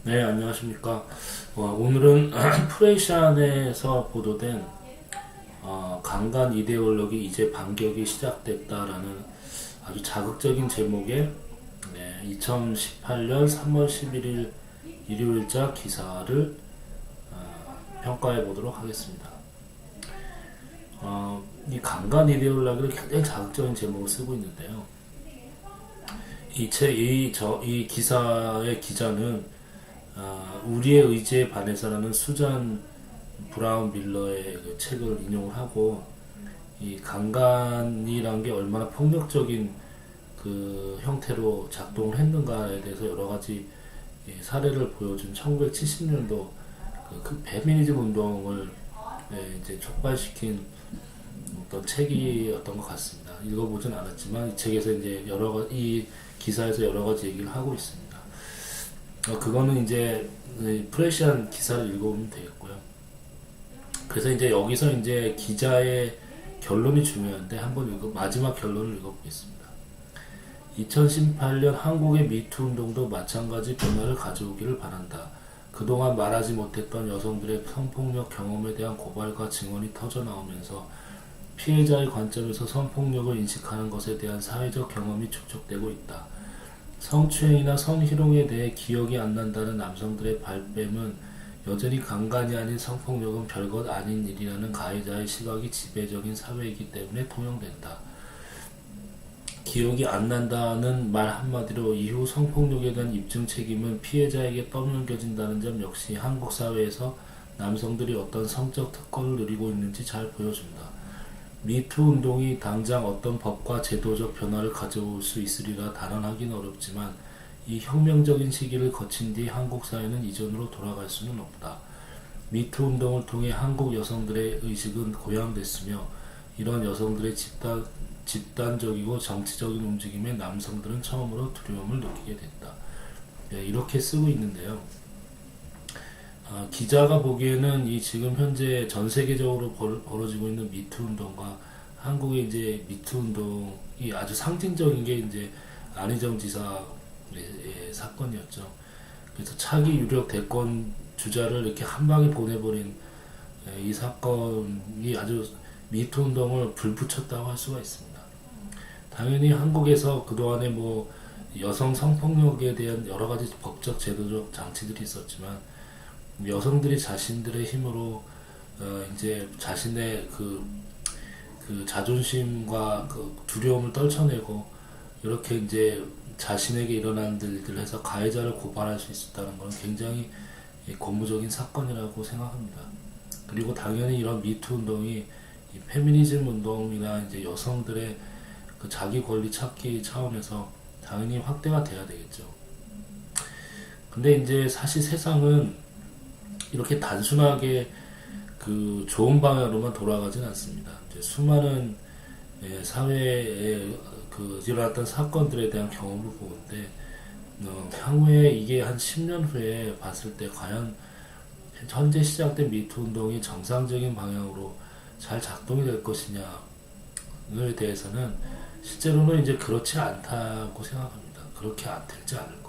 네, 안녕하십니까. 오늘은 프레시안에서 보도된 강간 이데올로기 이제 반격이 시작됐다라는 아주 자극적인 제목의 2018년 3월 11일 일요일자 기사를 평가해 보도록 하겠습니다. 이 강간 이데올로기를 굉장히 자극적인 제목을 쓰고 있는데요. 이 기사의 기자는 우리의 의지에 반해서라는 수잔 브라운 밀러의 그 책을 인용을 하고, 이 강간이란 게 얼마나 폭력적인 그 형태로 작동을 했는가에 대해서 여러 가지 사례를 보여준 1970년도 그 페미니즘 운동을 이제 촉발시킨 어떤 책이었던 것 같습니다. 읽어보진 않았지만 이 책에서 이제 이 기사에서 여러 가지 얘기를 하고 있습니다. 그거는 이제 프레시안 기사를 읽어보면 되겠고요. 그래서 이제 여기서 이제 기자의 결론이 중요한데 한번 마지막 결론을 읽어보겠습니다. 2018년 한국의 미투 운동도 마찬가지 변화를 가져오기를 바란다. 그동안 말하지 못했던 여성들의 성폭력 경험에 대한 고발과 증언이 터져나오면서 피해자의 관점에서 성폭력을 인식하는 것에 대한 사회적 경험이 축적되고 있다. 성추행이나 성희롱에 대해 기억이 안 난다는 남성들의 발뺌은 여전히 강간이 아닌 성폭력은 별것 아닌 일이라는 가해자의 시각이 지배적인 사회이기 때문에 통용된다. 기억이 안 난다는 말 한마디로 이후 성폭력에 대한 입증 책임은 피해자에게 떠넘겨진다는 점 역시 한국 사회에서 남성들이 어떤 성적 특권을 누리고 있는지 잘 보여준다. 미투 운동이 당장 어떤 법과 제도적 변화를 가져올 수 있으리라 단언하기는 어렵지만 이 혁명적인 시기를 거친 뒤 한국 사회는 이전으로 돌아갈 수는 없다. 미투 운동을 통해 한국 여성들의 의식은 고양됐으며 이런 여성들의 집단적이고 정치적인 움직임에 남성들은 처음으로 두려움을 느끼게 됐다. 이렇게 쓰고 있는데요. 기자가 보기에는 이 지금 현재 전 세계적으로 벌어지고 있는 미투 운동과 한국의 이제 미투 운동이 아주 상징적인 게 이제 안희정 지사의 사건이었죠. 그래서 차기 유력 대권 주자를 이렇게 한 방에 보내버린 이 사건이 아주 미투 운동을 불붙였다고 할 수가 있습니다. 당연히 한국에서 그동안에 뭐 여성 성폭력에 대한 여러 가지 법적 제도적 장치들이 있었지만 여성들이 자신들의 힘으로 이제 자신의 그 자존심과 그 두려움을 떨쳐내고 이렇게 이제 자신에게 일어난 일들을 해서 가해자를 고발할 수 있었다는 것은 굉장히 고무적인 사건이라고 생각합니다. 그리고 당연히 이런 미투 운동이 이 페미니즘 운동이나 이제 여성들의 그 자기 권리 찾기 차원에서 당연히 확대가 돼야 되겠죠. 근데 이제 사실 세상은 이렇게 단순하게 그 좋은 방향으로만 돌아가진 않습니다. 이제 수많은 사회에 그 일어났던 사건들에 대한 경험을 보는데 향후에 이게 한 10년 후에 봤을 때 과연 현재 시작된 미투 운동이 정상적인 방향으로 잘 작동이 될 것이냐에 대해서는 실제로는 이제 그렇지 않다고 생각합니다. 그렇게 되지 않을 겁니다.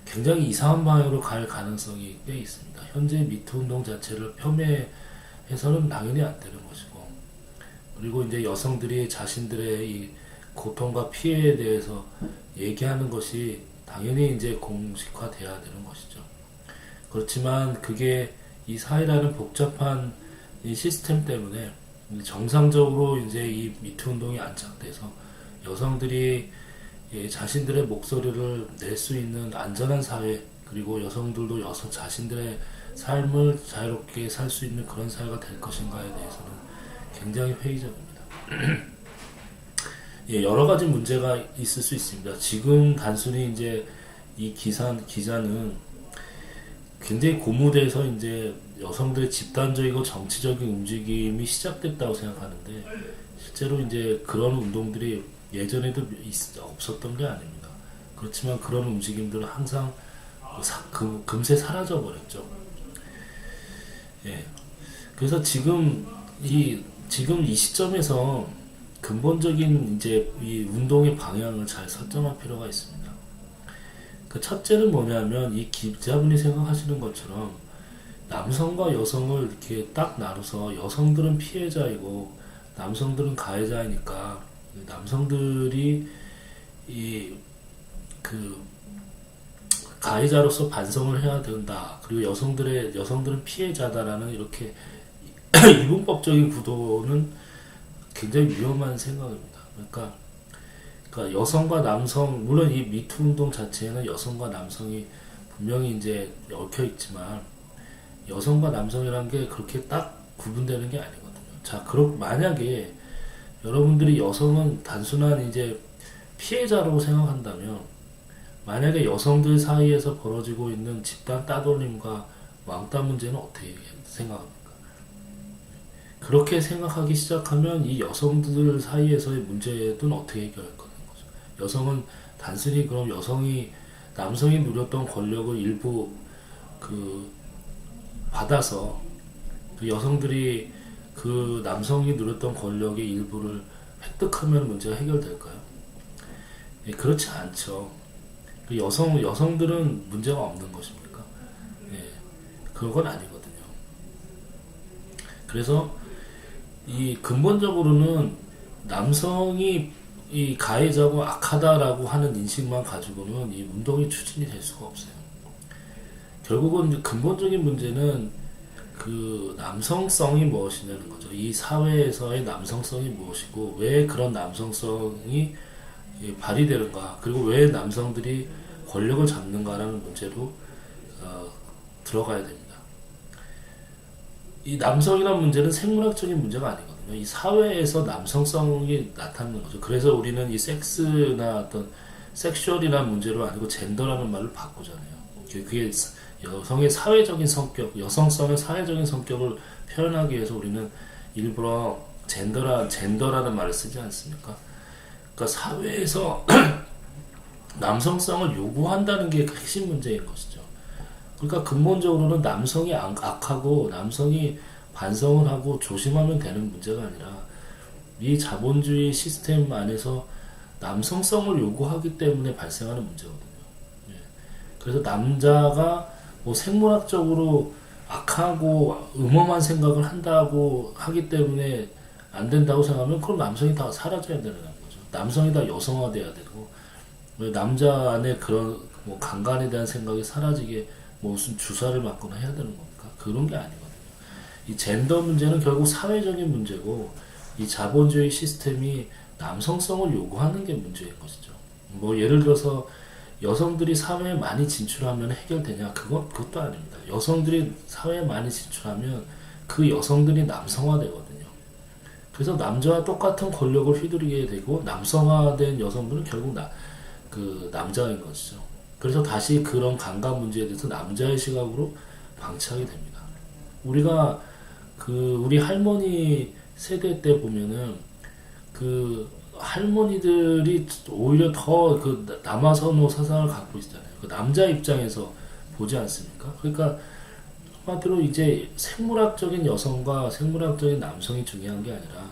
굉장히 이상한 방향으로 갈 가능성이 꽤 있습니다. 현재 미투 운동 자체를 폄훼해서는 당연히 안 되는 것이고, 그리고 이제 여성들이 자신들의 이 고통과 피해에 대해서 얘기하는 것이 당연히 이제 공식화돼야 되는 것이죠. 그렇지만 그게 이 사회라는 복잡한 이 시스템 때문에 정상적으로 이제 이 미투 운동이 안착돼서 여성들이 자신들의 목소리를 낼 수 있는 안전한 사회, 그리고 여성들도 자신들의 삶을 자유롭게 살 수 있는 그런 사회가 될 것인가에 대해서는 굉장히 회의적입니다. 여러 가지 문제가 있을 수 있습니다. 지금 단순히 이제 이 기자는 굉장히 고무돼서 이제 여성들의 집단적이고 정치적인 움직임이 시작됐다고 생각하는데 실제로 이제 그런 운동들이 예전에도 없었던 게 아닙니다. 그렇지만 그런 움직임들은 항상 금세 사라져 버렸죠. 그래서 지금 이 시점에서 근본적인 이제 이 운동의 방향을 잘 설정할 필요가 있습니다. 그 첫째는 뭐냐면 이 기자분이 생각하시는 것처럼 남성과 여성을 이렇게 딱 나눠서 여성들은 피해자이고 남성들은 가해자이니까 남성들이 이 그 가해자로서 반성을 해야 된다. 그리고 여성들은 피해자다라는 이렇게 이분법적인 구도는 굉장히 위험한 생각입니다. 그러니까 여성과 남성, 물론 이 미투 운동 자체에는 여성과 남성이 분명히 이제 얽혀 있지만 여성과 남성이라는 게 그렇게 딱 구분되는 게 아니거든요. 자, 그럼 만약에 여러분들이 여성은 단순한 이제 피해자로 생각한다면 만약에 여성들 사이에서 벌어지고 있는 집단 따돌림과 왕따 문제는 어떻게 생각합니까? 그렇게 생각하기 시작하면 이 여성들 사이에서의 문제는 어떻게 해결할 거는 거죠? 여성은 단순히 그럼 남성이 누렸던 권력을 일부 받아서 그 여성들이 그 남성이 누렸던 권력의 일부를 획득하면 문제가 해결될까요? 예, 그렇지 않죠. 그 여성들은 문제가 없는 것입니까? 예, 그건 아니거든요. 그래서 이 근본적으로는 남성이 이 가해자고 악하다라고 하는 인식만 가지고는 이 운동이 추진이 될 수가 없어요. 결국은 근본적인 문제는 그 남성성이 무엇이냐는 거죠. 이 사회에서의 남성성이 무엇이고 왜 그런 남성성이 발휘되는가, 그리고 왜 남성들이 권력을 잡는가라는 문제로 들어가야 됩니다. 이 남성이라는 문제는 생물학적인 문제가 아니거든요. 이 사회에서 남성성이 나타나는 거죠. 그래서 우리는 이 섹스나 어떤 섹슈얼이라는 문제로 아니고 젠더라는 말을 바꾸잖아요. 그게 여성의 사회적인 성격, 여성성의 사회적인 성격을 표현하기 위해서 우리는 일부러 젠더라는 말을 쓰지 않습니까? 그러니까 사회에서 남성성을 요구한다는 게 핵심 문제인 것이죠. 그러니까 근본적으로는 남성이 악하고 남성이 반성을 하고 조심하면 되는 문제가 아니라 이 자본주의 시스템 안에서 남성성을 요구하기 때문에 발생하는 문제거든요. 예. 그래서 남자가 뭐 생물학적으로 악하고 음험한 생각을 한다고 하기 때문에 안 된다고 생각하면 그럼 남성이 다 사라져야 되는 거죠. 남성이 다 여성화돼야 되고 남자 안에 그런 뭐 강간에 대한 생각이 사라지게 무슨 주사를 맞거나 해야 되는 겁니까? 그런 게 아니거든요. 이 젠더 문제는 결국 사회적인 문제고 이 자본주의 시스템이 남성성을 요구하는 게 문제인 것이죠. 뭐 예를 들어서 여성들이 사회에 많이 진출하면 해결되냐? 그것도 아닙니다. 여성들이 사회에 많이 진출하면 그 여성들이 남성화되거든요. 그래서 남자와 똑같은 권력을 휘두르게 되고 남성화된 여성들은 결국 남자인 것이죠. 그래서 다시 그런 강간 문제에 대해서 남자의 시각으로 방치하게 됩니다. 우리가 우리 할머니 세대 때 보면은 할머니들이 오히려 더 남아선호 사상을 갖고 있잖아요. 남자 입장에서 보지 않습니까? 그러니까 한마디로 이제 생물학적인 여성과 생물학적인 남성이 중요한 게 아니라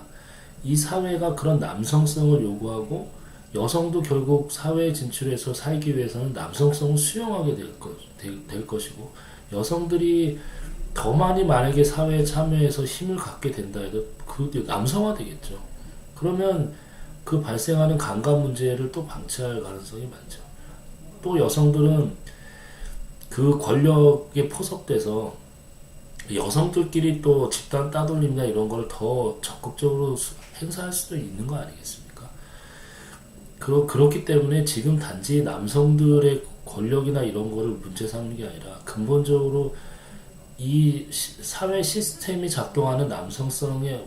이 사회가 그런 남성성을 요구하고 여성도 결국 사회에 진출해서 살기 위해서는 남성성을 수용하게 될 것이고 여성들이 더 많이 만약에 사회에 참여해서 힘을 갖게 된다 해도 그 남성화 되겠죠. 그러면 그 발생하는 강간 문제를 또 방치할 가능성이 많죠. 또 여성들은 그 권력에 포섭돼서 여성들끼리 또 집단 따돌림이나 이런 걸 더 적극적으로 행사할 수도 있는 거 아니겠습니까? 그렇기 때문에 지금 단지 남성들의 권력이나 이런 거를 문제 삼는 게 아니라 근본적으로 이 사회 시스템이 작동하는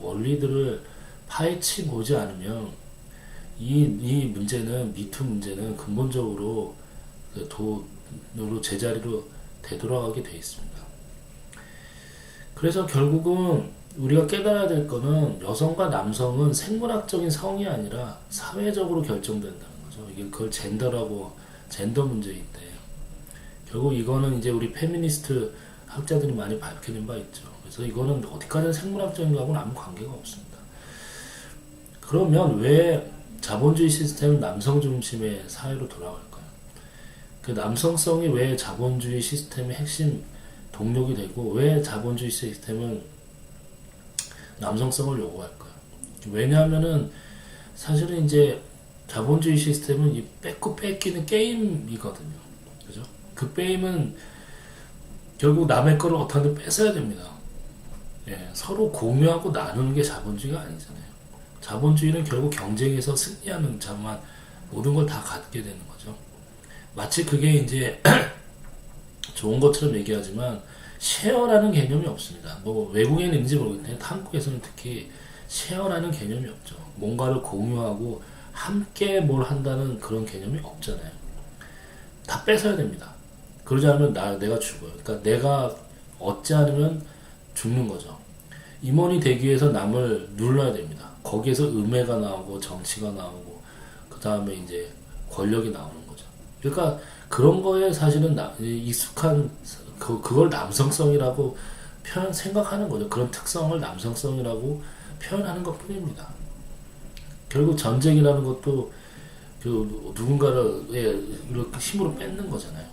원리들을 파헤치 보지 않으면 이 문제는 미투 문제는 근본적으로 돈으로 제자리로 되돌아가게 돼 있습니다. 그래서 결국은 우리가 깨달아야 될 거는 여성과 남성은 생물학적인 성이 아니라 사회적으로 결정된다는 거죠. 이게 그걸 젠더 문제인데 결국 이거는 이제 우리 페미니스트 학자들이 많이 밝히는 바 있죠. 그래서 이거는 어디까지나 생물학적인 거하고는 아무 관계가 없습니다. 그러면 왜 자본주의 시스템은 남성 중심의 사회로 돌아갈까요? 그 남성성이 왜 자본주의 시스템의 핵심 동력이 되고 왜 자본주의 시스템은 남성성을 요구할까요? 왜냐하면은 사실은 이제 자본주의 시스템은 이 뺏고 뺏기는 게임이거든요. 그죠? 그 게임은 결국 남의 거를 어떻게든 뺏어야 됩니다. 예, 서로 공유하고 나누는 게 자본주의가 아니잖아요. 자본주의는 결국 경쟁에서 승리하는 자만 모든 걸 다 갖게 되는 거죠. 마치 그게 이제 좋은 것처럼 얘기하지만 쉐어라는 개념이 없습니다. 뭐 외국에는 있는지 모르겠는데 한국에서는 특히 쉐어라는 개념이 없죠. 뭔가를 공유하고 함께 뭘 한다는 그런 개념이 없잖아요. 다 뺏어야 됩니다. 그러지 않으면 내가 죽어요. 그러니까 내가 얻지 않으면 죽는 거죠. 임원이 되기 위해서 남을 눌러야 됩니다. 거기에서 음해가 나오고 정치가 나오고 그 다음에 이제 권력이 나오는 거죠. 그러니까 그런 거에 사실은 익숙한 그걸 남성성이라고 생각하는 거죠. 그런 특성을 남성성이라고 표현하는 것 뿐입니다. 결국 전쟁이라는 것도 그 누군가를 이렇게 힘으로 뺏는 거잖아요.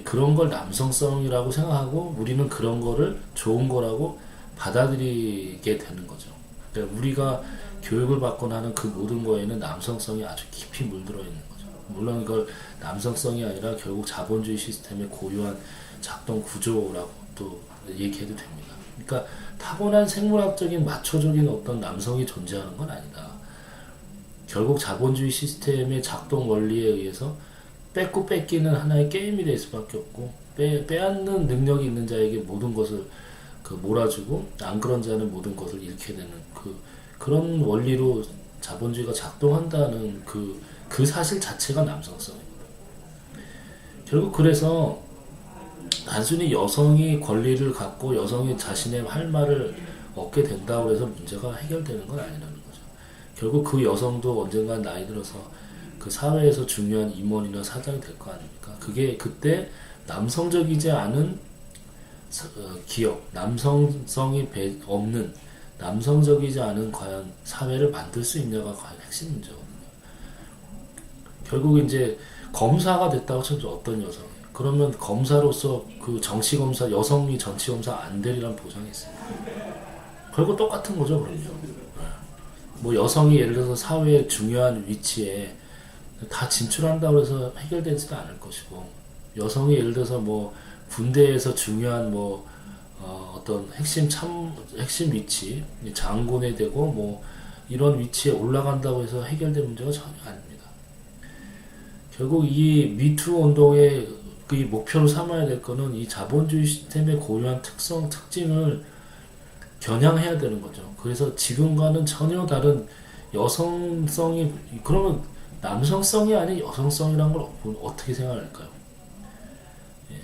그런 걸 남성성이라고 생각하고 우리는 그런 거를 좋은 거라고 받아들이게 되는 거죠. 그러니까 우리가 교육을 받거나 하는 그 모든 거에는 남성성이 아주 깊이 물들어 있는 거죠. 물론 이걸 남성성이 아니라 결국 자본주의 시스템의 고유한 작동 구조라고 또 얘기해도 됩니다. 그러니까 타고난 생물학적인 마초적인 어떤 남성이 존재하는 건 아니다. 결국 자본주의 시스템의 작동 원리에 의해서 뺏고 뺏기는 하나의 게임이 될 수밖에 없고 빼앗는 능력이 있는 자에게 모든 것을 몰아주고 안 그런 자는 모든 것을 잃게 되는 그런 원리로 자본주의가 작동한다는 그 사실 자체가 남성성입니다. 결국 그래서 단순히 여성이 권리를 갖고 여성이 자신의 할 말을 얻게 된다고 해서 문제가 해결되는 건 아니라는 거죠. 결국 그 여성도 언젠가 나이 들어서 그 사회에서 중요한 임원이나 사장이 될 거 아닙니까? 그게 그때 남성적이지 않은 기업, 남성성이 없는 남성적이지 않은 과연 사회를 만들 수 있냐가 과연 핵심 문제거든요. 결국 이제 검사가 됐다고 쳐도 어떤 여성이 그러면 검사로서 그 정치검사 여성이 정치검사 안 되리란 보장이 있습니다. 결국 똑같은 거죠, 그럼요. 뭐 여성이 예를 들어서 사회의 중요한 위치에 다 진출한다고 해서 해결되지도 않을 것이고 여성이 예를 들어서 뭐 군대에서 중요한 어떤 핵심 위치 장군이 되고 뭐 이런 위치에 올라간다고 해서 해결될 문제가 전혀 아닙니다. 결국 이 미투 운동의 그 목표로 삼아야 될 거는 이 자본주의 시스템의 고유한 특징을 겨냥해야 되는 거죠. 그래서 지금과는 전혀 다른 여성성이 그러면 남성성이 아닌 여성성이란 걸 어떻게 생각할까요? 예.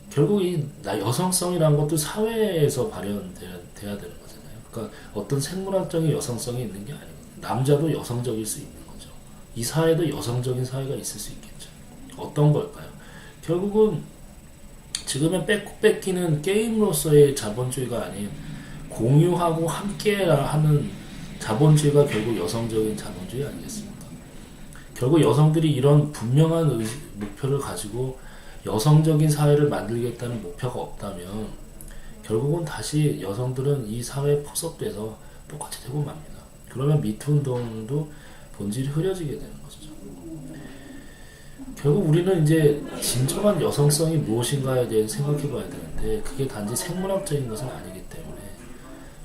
결국 이 여성성이란 것도 사회에서 발현돼야 되는 거잖아요. 그러니까 어떤 생물학적인 여성성이 있는 게 아니고 남자도 여성적일 수 있는 거죠. 이 사회도 여성적인 사회가 있을 수 있겠죠. 어떤 걸까요? 결국은 지금의 뺏고 뺏기는 게임으로서의 자본주의가 아닌 공유하고 함께 하는 자본주의가 결국 여성적인 자본주의 아니겠습니까? 결국 여성들이 이런 분명한 목표를 가지고 여성적인 사회를 만들겠다는 목표가 없다면 결국은 다시 여성들은 이 사회에 포섭돼서 똑같이 되고 맙니다. 그러면 미투 운동도 본질이 흐려지게 되는 것이죠. 결국 우리는 이제 진정한 여성성이 무엇인가에 대해 생각해 봐야 되는데 그게 단지 생물학적인 것은 아니기 때문에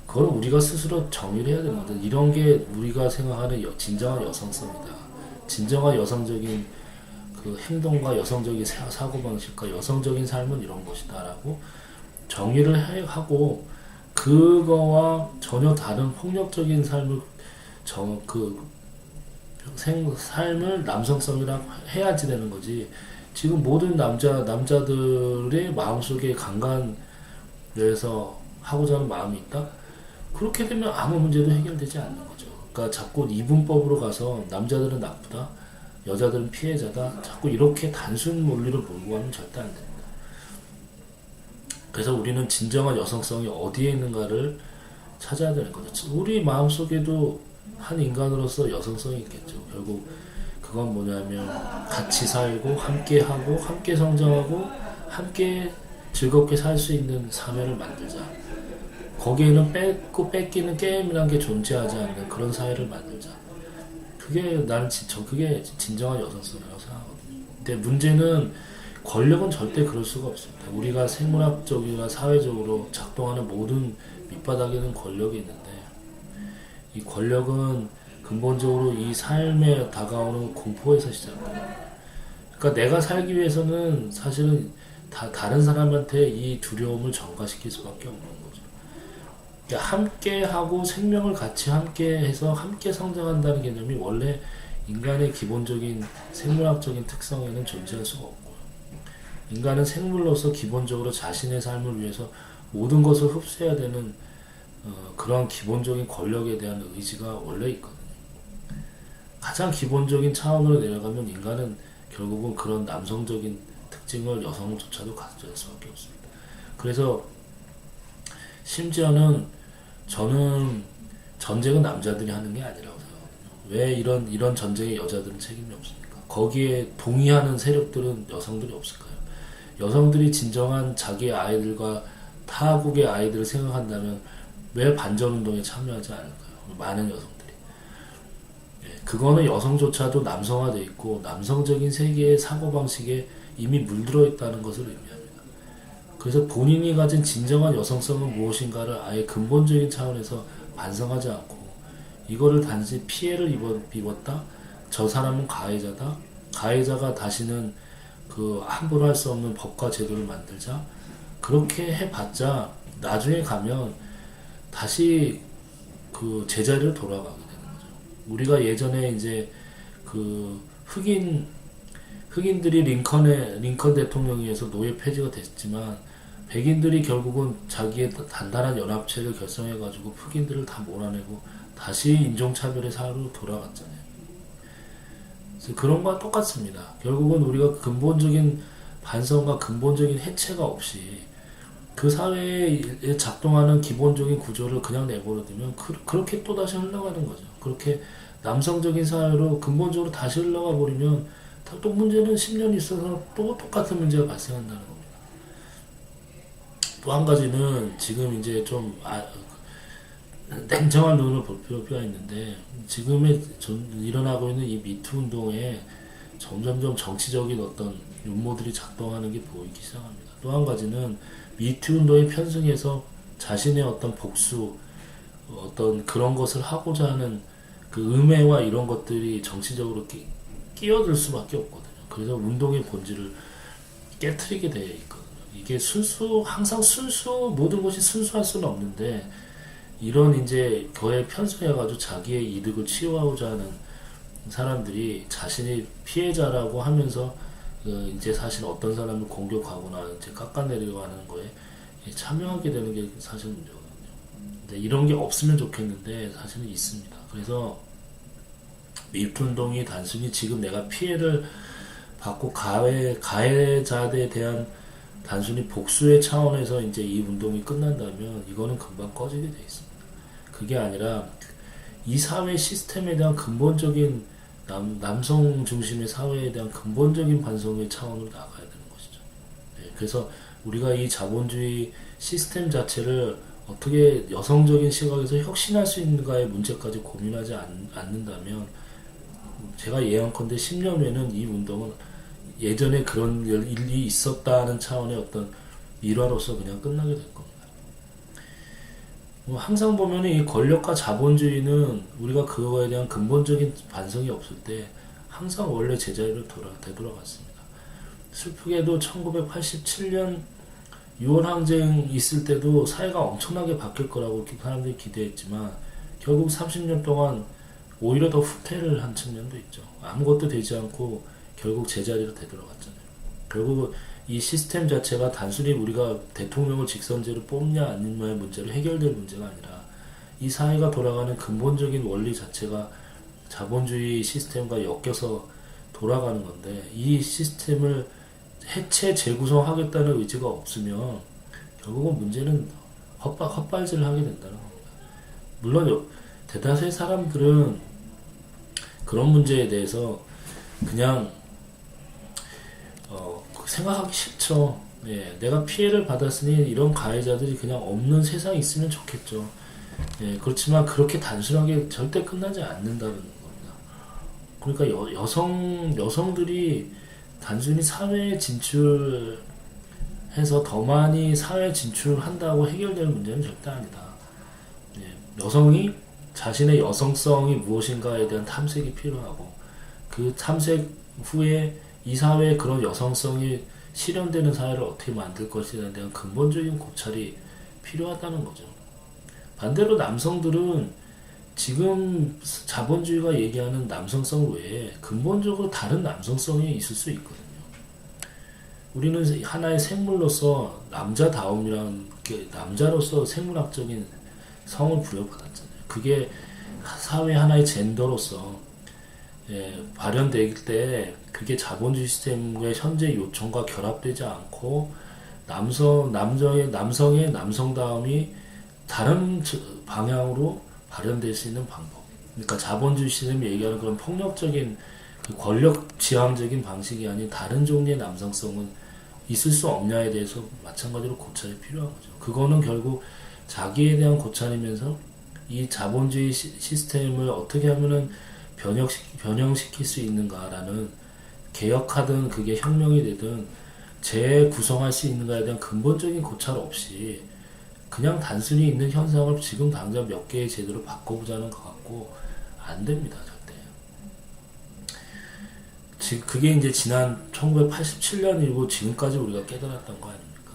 그걸 우리가 스스로 정의를 해야 되는 건데 이런 게 우리가 생각하는 진정한 여성성이다. 진정한 여성적인 그 행동과 여성적인 사고방식과 여성적인 삶은 이런 것이다 라고 정의를 하고 그거와 전혀 다른 폭력적인 삶을 삶을 남성성이라고 해야지 되는 거지. 지금 모든 남자들의 마음속에 강간에서 하고자 하는 마음이 있다? 그렇게 되면 아무 문제도 해결되지 않는 거죠. 그러니까 자꾸 이분법으로 가서 남자들은 나쁘다, 여자들은 피해자다, 자꾸 이렇게 단순 논리를 몰고 가면 절대 안 됩니다. 그래서 우리는 진정한 여성성이 어디에 있는가를 찾아야 되는 거죠. 우리 마음속에도 한 인간으로서 여성성이 있겠죠. 결국 그건 뭐냐면 같이 살고 함께 하고 함께 성장하고 함께 즐겁게 살 수 있는 사회를 만들자. 거기에는 뺏고 뺏기는 게임이라는 게 존재하지 않는 그런 사회를 만들자. 그게 그게 진정한 여성성이라고 생각하거든요. 근데 문제는 권력은 절대 그럴 수가 없습니다. 우리가 생물학적이나 사회적으로 작동하는 모든 밑바닥에는 권력이 있는데 이 권력은 근본적으로 이 삶에 다가오는 공포에서 시작합니다. 그러니까 내가 살기 위해서는 사실은 다른 사람한테 이 두려움을 전가시킬 수밖에 없는 거죠. 그러니까 함께 하고 생명을 같이 함께 해서 함께 성장한다는 개념이 원래 인간의 기본적인 생물학적인 특성에는 존재할 수가 없고요. 인간은 생물로서 기본적으로 자신의 삶을 위해서 모든 것을 흡수해야 되는 그런 기본적인 권력에 대한 의지가 원래 있거든요. 가장 기본적인 차원으로 내려가면 인간은 결국은 그런 남성적인 특징을 여성조차도 가질 수밖에 없습니다. 그래서 심지어는 저는 전쟁은 남자들이 하는 게 아니라고 생각하거든요. 왜 이런 전쟁에 여자들은 책임이 없습니까? 거기에 동의하는 세력들은 여성들이 없을까요? 여성들이 진정한 자기의 아이들과 타국의 아이들을 생각한다면 왜 반전운동에 참여하지 않을까요? 많은 여성들이. 그거는 여성조차도 남성화되어 있고 남성적인 세계의 사고방식에 이미 물들어 있다는 것을 의미합니다. 그래서 본인이 가진 진정한 여성성은 무엇인가를 아예 근본적인 차원에서 반성하지 않고 이거를 단지 피해를 입었다? 저 사람은 가해자다? 가해자가 다시는 그 함부로 할 수 없는 법과 제도를 만들자? 그렇게 해봤자 나중에 가면 다시 그 제자리로 돌아가게 되는 거죠. 우리가 예전에 이제 그 흑인들이 링컨 대통령에 의해서 노예 폐지가 됐지만 백인들이 결국은 자기의 단단한 연합체를 결성해가지고 흑인들을 다 몰아내고 다시 인종차별의 사회로 돌아갔잖아요. 그래서 그런 거와 똑같습니다. 결국은 우리가 근본적인 반성과 근본적인 해체가 없이 그 사회에 작동하는 기본적인 구조를 그냥 내버려두면 그렇게 또다시 흘러가는 거죠. 그렇게 남성적인 사회로 근본적으로 다시 흘러가 버리면 또 문제는 10년 있어서 또 똑같은 문제가 발생한다는 겁니다. 또 한 가지는 지금 이제 좀 냉정한 눈을 볼 필요가 있는데 지금의 일어나고 있는 이 미투 운동에 점점점 정치적인 어떤 윤모들이 작동하는 게 보이기 시작합니다. 또 한 가지는 미투 운동에 편승해서 자신의 어떤 복수, 어떤 그런 것을 하고자 하는 그 음해와 이런 것들이 정치적으로 끼어들 수밖에 없거든요. 그래서 운동의 본질을 깨트리게 되어 있거든요. 이게 항상 모든 것이 순수할 수는 없는데, 이런 이제 거에 편승해가지고 자기의 이득을 취하고자 하는 사람들이 자신이 피해자라고 하면서 이제 사실 어떤 사람을 공격하거나 이제 깎아내리려고 하는 거에 참여하게 되는 게 사실 문제거든요. 근데 이런 게 없으면 좋겠는데 사실은 있습니다. 그래서 미투 운동이 단순히 지금 내가 피해를 받고 가해자들에 대한 단순히 복수의 차원에서 이제 이 운동이 끝난다면 이거는 금방 꺼지게 돼 있습니다. 그게 아니라 이 사회 시스템에 대한 근본적인 남성 중심의 사회에 대한 근본적인 반성의 차원으로 나가야 되는 것이죠. 네, 그래서 우리가 이 자본주의 시스템 자체를 어떻게 여성적인 시각에서 혁신할 수 있는가의 문제까지 고민하지 않는다면 제가 예언컨대 10년 후에는 이 운동은 예전에 그런 일이 있었다는 차원의 어떤 일화로서 그냥 끝나게 될 겁니다. 항상 보면 이 권력과 자본주의는 우리가 그거에 대한 근본적인 반성이 없을 때 항상 원래 제자리로 되돌아갔습니다. 슬프게도 1987년 6월 항쟁 있을 때도 사회가 엄청나게 바뀔 거라고 사람들이 기대했지만 결국 30년 동안 오히려 더 후퇴를 한 측면도 있죠. 아무것도 되지 않고 결국 제자리로 되돌아갔잖아요. 결국 이 시스템 자체가 단순히 우리가 대통령을 직선제로 뽑냐 아니냐의 문제로 해결될 문제가 아니라 이 사회가 돌아가는 근본적인 원리 자체가 자본주의 시스템과 엮여서 돌아가는 건데 이 시스템을 해체 재구성하겠다는 의지가 없으면 결국은 문제는 헛발질을 하게 된다는 겁니다. 물론 대다수의 사람들은 그런 문제에 대해서 그냥 생각하기 싫죠. 예, 내가 피해를 받았으니 이런 가해자들이 그냥 없는 세상이 있으면 좋겠죠. 예, 그렇지만 그렇게 단순하게 절대 끝나지 않는다는 겁니다. 그러니까 여성들이 단순히 사회에 진출해서 더 많이 사회에 진출한다고 해결될 문제는 절대 아니다. 예, 여성이 자신의 여성성이 무엇인가에 대한 탐색이 필요하고, 그 탐색 후에 이 사회에 그런 여성성이 실현되는 사회를 어떻게 만들 것이냐에 대한 근본적인 고찰이 필요하다는 거죠. 반대로 남성들은 지금 자본주의가 얘기하는 남성성 외에 근본적으로 다른 남성성이 있을 수 있거든요. 우리는 하나의 생물로서 남자다움이란 게, 남자로서 생물학적인 성을 부여받았잖아요. 그게 사회 하나의 젠더로서 발현될 때 그게 자본주의 시스템의 현재 요청과 결합되지 않고 남성의 남성다움이 다른 방향으로 발현될 수 있는 방법. 그러니까 자본주의 시스템이 얘기하는 그런 폭력적인 그 권력 지향적인 방식이 아닌 다른 종류의 남성성은 있을 수 없냐에 대해서 마찬가지로 고찰이 필요한 거죠. 그거는 결국 자기에 대한 고찰이면서 이 자본주의 시스템을 어떻게 하면은 변형시킬 수 있는가라는, 개혁하든 그게 혁명이 되든 재구성할 수 있는가에 대한 근본적인 고찰 없이 그냥 단순히 있는 현상을 지금 당장 몇 개의 제도로 바꿔보자는 것 같고 안 됩니다, 절대. 그게 이제 지난 1987년 이고 지금까지 우리가 깨달았던 거 아닙니까?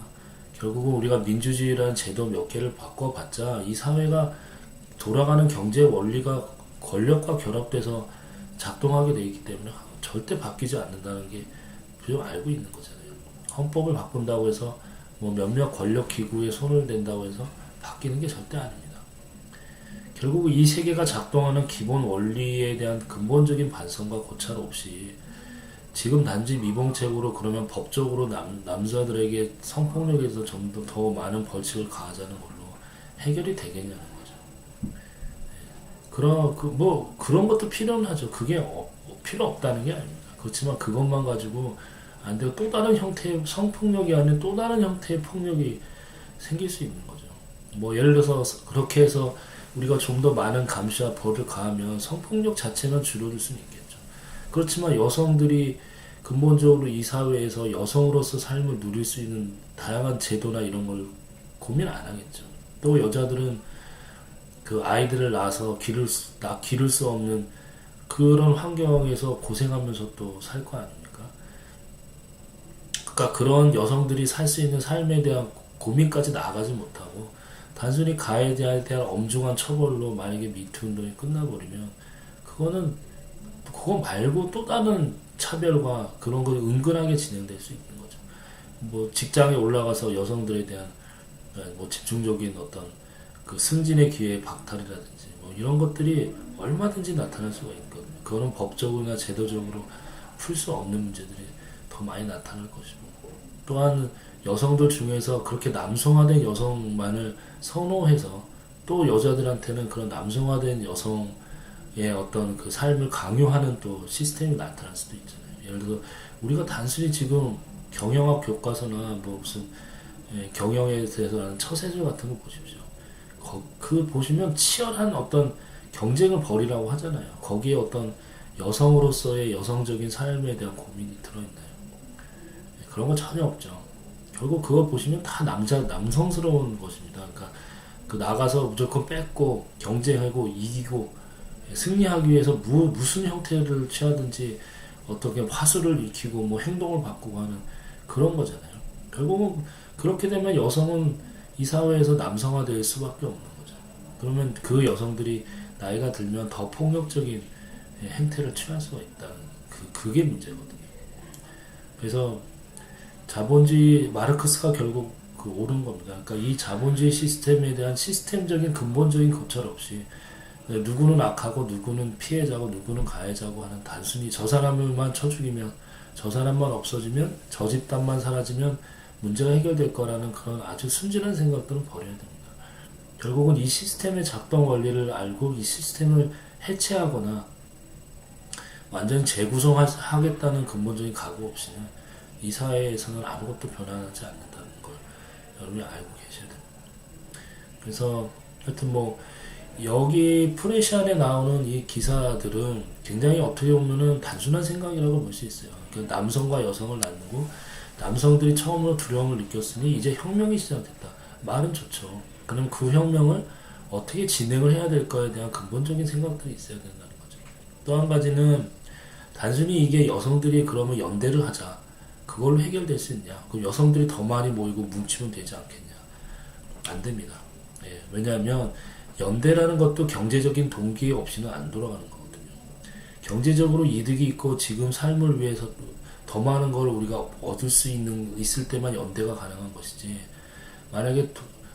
결국은 우리가 민주주의라는 제도 몇 개를 바꿔봤자 이 사회가 돌아가는 경제 원리가 권력과 결합돼서 작동하게 돼 있기 때문에 절대 바뀌지 않는다는 게 좀 알고 있는 거잖아요. 헌법을 바꾼다고 해서 뭐 몇몇 권력 기구에 손을 댄다고 해서 바뀌는 게 절대 아닙니다. 결국 이 세계가 작동하는 기본 원리에 대한 근본적인 반성과 고찰 없이 지금 단지 미봉책으로, 그러면 법적으로 남자들에게 성폭력에서 좀 더 많은 벌칙을 가하자는 걸로 해결이 되겠냐는 거죠. 그런 것도 필요는 하죠. 그게 필요 없다는 게 아닙니다. 그렇지만 그것만 가지고 안 되고 또 다른 형태의 성폭력이 아닌 또 다른 형태의 폭력이 생길 수 있는 거죠. 뭐 예를 들어서 그렇게 해서 우리가 좀 더 많은 감시와 벌을 가하면 성폭력 자체는 줄어들 수는 있겠죠. 그렇지만 여성들이 근본적으로 이 사회에서 여성으로서 삶을 누릴 수 있는 다양한 제도나 이런 걸 고민 안 하겠죠. 또 여자들은 그 아이들을 낳아서 기를 수 없는 그런 환경에서 고생하면서 또 살 거 아닙니까? 그러니까 그런 여성들이 살 수 있는 삶에 대한 고민까지 나가지 못하고 단순히 가해에 대한 엄중한 처벌로 만약에 미투 운동이 끝나버리면 그거 말고 또 다른 차별과 그런 것이 은근하게 진행될 수 있는 거죠. 뭐 직장에 올라가서 여성들에 대한 뭐 집중적인 어떤 그 승진의 기회 박탈이라든지 뭐 이런 것들이 얼마든지 나타날 수가 있거든요. 그거는 법적으로나 제도적으로 풀 수 없는 문제들이 더 많이 나타날 것이고, 또한 여성들 중에서 그렇게 남성화된 여성만을 선호해서 또 여자들한테는 그런 남성화된 여성의 어떤 그 삶을 강요하는 또 시스템이 나타날 수도 있잖아요. 예를 들어 우리가 단순히 지금 경영학 교과서나 뭐 무슨 경영에 대해서 하는 처세술 같은 거 보십시오. 그 보시면 치열한 어떤 경쟁을 벌이라고 하잖아요. 거기에 어떤 여성으로서의 여성적인 삶에 대한 고민이 들어있나요? 그런 거 전혀 없죠. 결국 그거 보시면 다 남성스러운 것입니다. 그러니까 그 나가서 무조건 뺏고 경쟁하고 이기고 승리하기 위해서 무슨 형태를 취하든지 어떻게 화술을 익히고 뭐 행동을 바꾸고 하는 그런 거잖아요. 결국은 그렇게 되면 여성은 이 사회에서 남성화될 수밖에 없는 거죠. 그러면 그 여성들이 나이가 들면 더 폭력적인 행태를 취할 수가 있다는 그게 문제거든요. 그래서 자본주의 마르크스가 결국 옳은 겁니다. 그러니까 이 자본주의 시스템에 대한 시스템적인 근본적인 고찰 없이 누구는 악하고 누구는 피해자고 누구는 가해자고 하는 단순히 저 사람을만 쳐 죽이면 저 사람만 없어지면 저 집단만 사라지면 문제가 해결될 거라는 그런 아주 순진한 생각들은 버려야 됩니다. 결국은 이 시스템의 작동 원리를 알고 이 시스템을 해체하거나 완전히 재구성하겠다는 근본적인 각오 없이는 이 사회에서는 아무것도 변하지 않는다는 걸 여러분이 알고 계셔야 됩니다. 그래서 하여튼 뭐 여기 프레시안에 나오는 이 기사들은 굉장히 어떻게 보면은 단순한 생각이라고 볼 수 있어요. 그러니까 남성과 여성을 나누고 남성들이 처음으로 두려움을 느꼈으니 이제 혁명이 시작됐다. 말은 좋죠. 그럼 그 혁명을 어떻게 진행을 해야 될까에 대한 근본적인 생각들이 있어야 된다는 거죠. 또 한 가지는 단순히 이게 여성들이 그러면 연대를 하자. 그걸로 해결될 수 있냐. 그럼 여성들이 더 많이 모이고 뭉치면 되지 않겠냐. 안 됩니다. 예, 왜냐하면 연대라는 것도 경제적인 동기 없이는 안 돌아가는 거거든요. 경제적으로 이득이 있고 지금 삶을 위해서 더 많은 걸 우리가 얻을 수 있을 때만 연대가 가능한 것이지. 만약에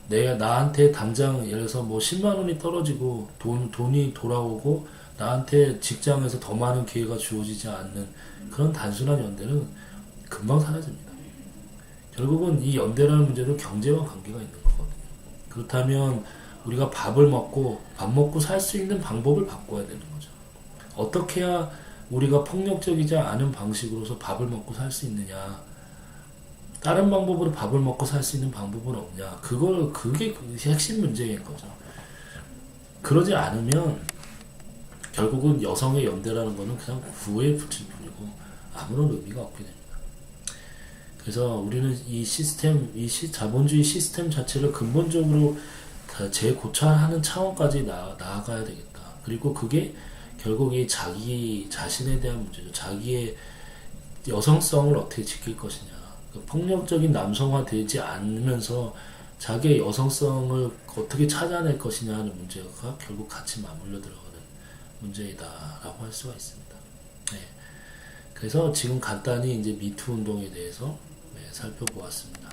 내가 나한테 당장 예를 들어서 뭐 10만 원이 떨어지고 돈이 돌아오고 나한테 직장에서 더 많은 기회가 주어지지 않는 그런 단순한 연대는 금방 사라집니다. 결국은 이 연대라는 문제도 경제와 관계가 있는 거거든요. 그렇다면 우리가 밥 먹고 살 수 있는 방법을 바꿔야 되는 거죠. 어떻게 해야 우리가 폭력적이지 않은 방식으로서 밥을 먹고 살 수 있느냐. 다른 방법으로 밥을 먹고 살 수 있는 방법은 없냐. 그게 핵심 문제인 거죠. 그러지 않으면 결국은 여성의 연대라는 거는 그냥 구호에 붙일 뿐이고 아무런 의미가 없게 됩니다. 그래서 우리는 이 자본주의 시스템 자체를 근본적으로 재고찰하는 차원까지 나아가야 되겠다. 그리고 그게 결국 이 자기 자신에 대한 문제죠. 자기의 여성성을 어떻게 지킬 것이냐. 폭력적인 남성화 되지 않으면서 자기의 여성성을 어떻게 찾아낼 것이냐 하는 문제가 결국 같이 맞물려 들어가는 문제이다라고 할 수가 있습니다. 네. 그래서 지금 간단히 이제 미투 운동에 대해서 살펴보았습니다.